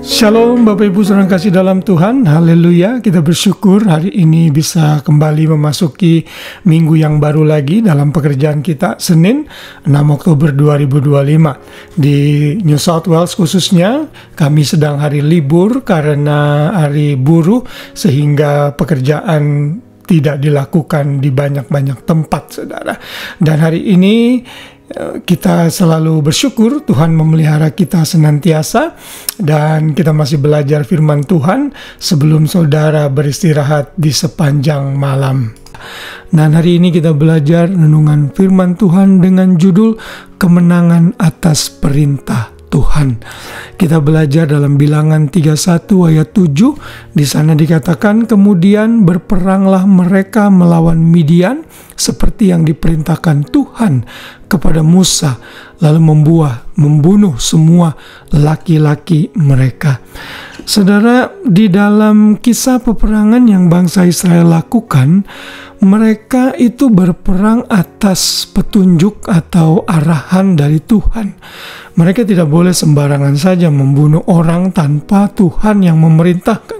Shalom Bapak Ibu saudara kasih dalam Tuhan, haleluya. Kita bersyukur hari ini bisa kembali memasuki minggu yang baru lagi dalam pekerjaan kita, Senin 6 Oktober 2025. Di New South Wales khususnya, kami sedang hari libur karena hari buruh, sehingga pekerjaan tidak dilakukan di banyak-banyak tempat, saudara. Dan hari ini kita selalu bersyukur Tuhan memelihara kita senantiasa, dan kita masih belajar firman Tuhan sebelum saudara beristirahat di sepanjang malam. Dan hari ini kita belajar renungan firman Tuhan dengan judul Kemenangan atas Perintah Tuhan. Kita belajar dalam Bilangan 31 ayat 7. Di sana dikatakan, kemudian berperanglah mereka melawan Midian seperti yang diperintahkan Tuhan kepada Musa, lalu membunuh semua laki-laki mereka. Saudara, di dalam kisah peperangan yang bangsa Israel lakukan, mereka itu berperang atas petunjuk atau arahan dari Tuhan. Mereka tidak boleh sembarangan saja membunuh orang tanpa Tuhan yang memerintahkan.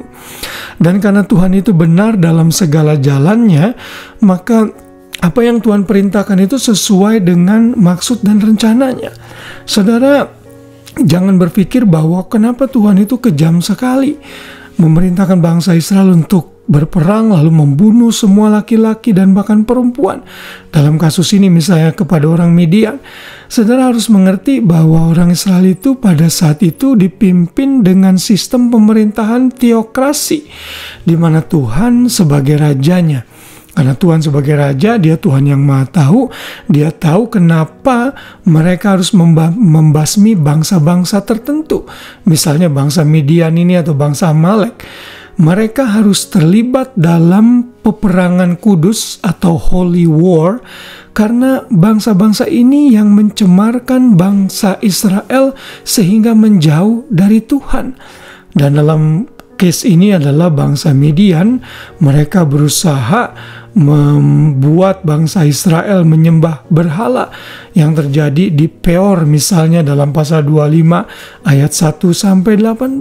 Dan karena Tuhan itu benar dalam segala jalannya, maka apa yang Tuhan perintahkan itu sesuai dengan maksud dan rencananya. Saudara, jangan berpikir bahwa kenapa Tuhan itu kejam sekali memerintahkan bangsa Israel untuk berperang lalu membunuh semua laki-laki dan bahkan perempuan. Dalam kasus ini misalnya kepada orang Midian, saudara harus mengerti bahwa orang Israel itu pada saat itu dipimpin dengan sistem pemerintahan teokrasi, di mana Tuhan sebagai rajanya. Karena Tuhan sebagai raja, dia Tuhan yang maha tahu. Dia tahu kenapa mereka harus membasmi bangsa-bangsa tertentu. Misalnya bangsa Midian ini atau bangsa Amalek. Mereka harus terlibat dalam peperangan kudus atau holy war, karena bangsa-bangsa ini yang mencemarkan bangsa Israel sehingga menjauh dari Tuhan. Dan dalam case ini adalah bangsa Midian, mereka berusaha membuat bangsa Israel menyembah berhala yang terjadi di Peor misalnya dalam pasal 25 ayat 1 sampai 18.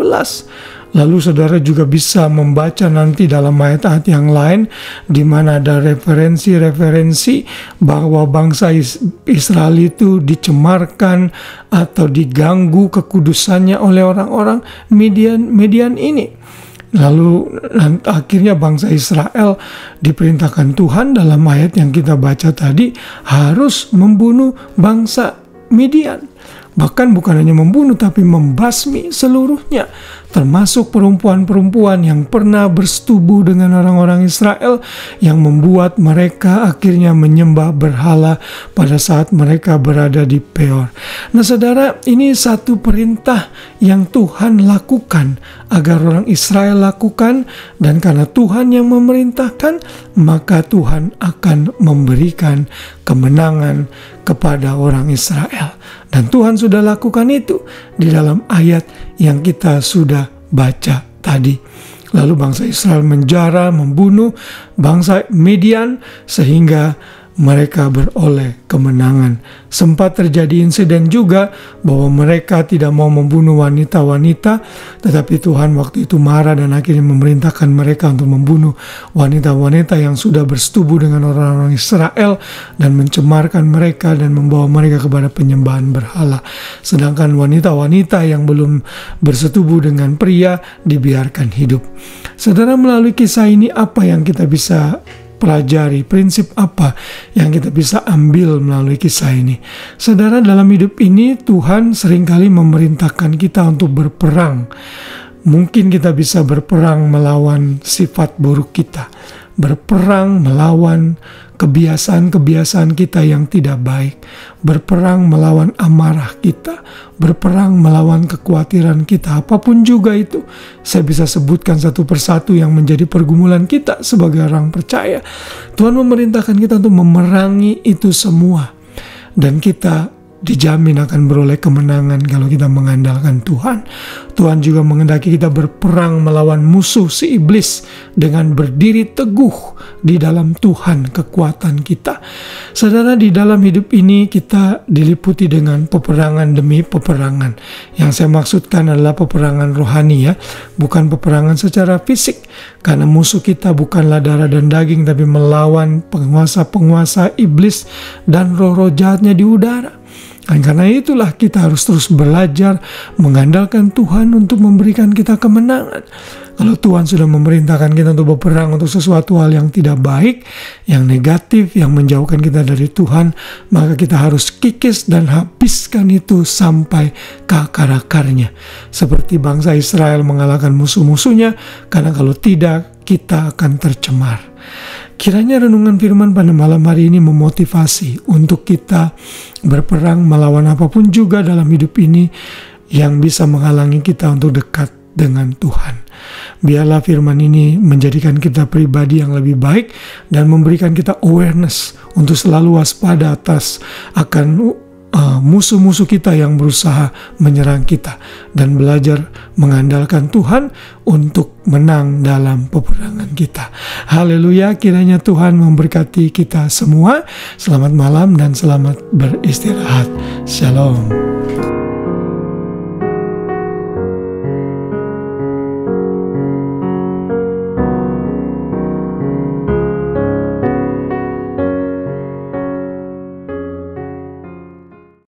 Lalu saudara juga bisa membaca nanti dalam ayat-ayat yang lain di mana ada referensi-referensi bahwa bangsa Israel itu dicemarkan atau diganggu kekudusannya oleh orang-orang Midian ini. Lalu akhirnya bangsa Israel diperintahkan Tuhan dalam ayat yang kita baca tadi harus membunuh bangsa Midian. Bahkan bukan hanya membunuh tapi membasmi seluruhnya, termasuk perempuan-perempuan yang pernah bersetubuh dengan orang-orang Israel, yang membuat mereka akhirnya menyembah berhala pada saat mereka berada di Peor. Nah saudara, ini satu perintah yang Tuhan lakukan agar orang Israel lakukan, dan karena Tuhan yang memerintahkan, maka Tuhan akan memberikan kemenangan kepada orang Israel. Dan Tuhan sudah lakukan itu di dalam ayat yang kita sudah baca tadi. Lalu bangsa Israel menjara, membunuh bangsa Midian sehingga mereka beroleh kemenangan. Sempat terjadi insiden juga bahwa mereka tidak mau membunuh wanita-wanita, tetapi Tuhan waktu itu marah dan akhirnya memerintahkan mereka untuk membunuh wanita-wanita yang sudah bersetubuh dengan orang-orang Israel dan mencemarkan mereka dan membawa mereka kepada penyembahan berhala. Sedangkan wanita-wanita yang belum bersetubuh dengan pria dibiarkan hidup. Saudara, melalui kisah ini apa yang kita bisa pelajari, prinsip apa yang kita bisa ambil melalui kisah ini? Saudara, dalam hidup ini Tuhan seringkali memerintahkan kita untuk berperang. Mungkin kita bisa berperang melawan sifat buruk kita, berperang melawan kebiasaan-kebiasaan kita yang tidak baik, berperang melawan amarah kita, berperang melawan kekhawatiran kita, apapun juga itu. Saya bisa sebutkan satu persatu yang menjadi pergumulan kita sebagai orang percaya. Tuhan memerintahkan kita untuk memerangi itu semua. Dan kita dijamin akan beroleh kemenangan kalau kita mengandalkan Tuhan. Tuhan juga menghendaki kita berperang melawan musuh si iblis dengan berdiri teguh di dalam Tuhan kekuatan kita. Saudara, di dalam hidup ini kita diliputi dengan peperangan demi peperangan. Yang saya maksudkan adalah peperangan rohani ya, bukan peperangan secara fisik. Karena musuh kita bukanlah darah dan daging, tapi melawan penguasa-penguasa iblis dan roh-roh jahatnya di udara. Dan karena itulah kita harus terus belajar mengandalkan Tuhan untuk memberikan kita kemenangan. Kalau Tuhan sudah memerintahkan kita untuk berperang untuk sesuatu hal yang tidak baik, yang negatif, yang menjauhkan kita dari Tuhan, maka kita harus kikis dan habiskan itu sampai ke akar-akarnya. Seperti bangsa Israel mengalahkan musuh-musuhnya, karena kalau tidak, kita akan tercemar. Kiranya renungan firman pada malam hari ini memotivasi untuk kita berperang melawan apapun juga dalam hidup ini yang bisa menghalangi kita untuk dekat dengan Tuhan. Biarlah firman ini menjadikan kita pribadi yang lebih baik dan memberikan kita awareness untuk selalu waspada atas akan musuh-musuh kita yang berusaha menyerang kita, dan belajar mengandalkan Tuhan untuk menang dalam peperangan kita. Haleluya, kiranya Tuhan memberkati kita semua. Selamat malam dan selamat beristirahat. Shalom.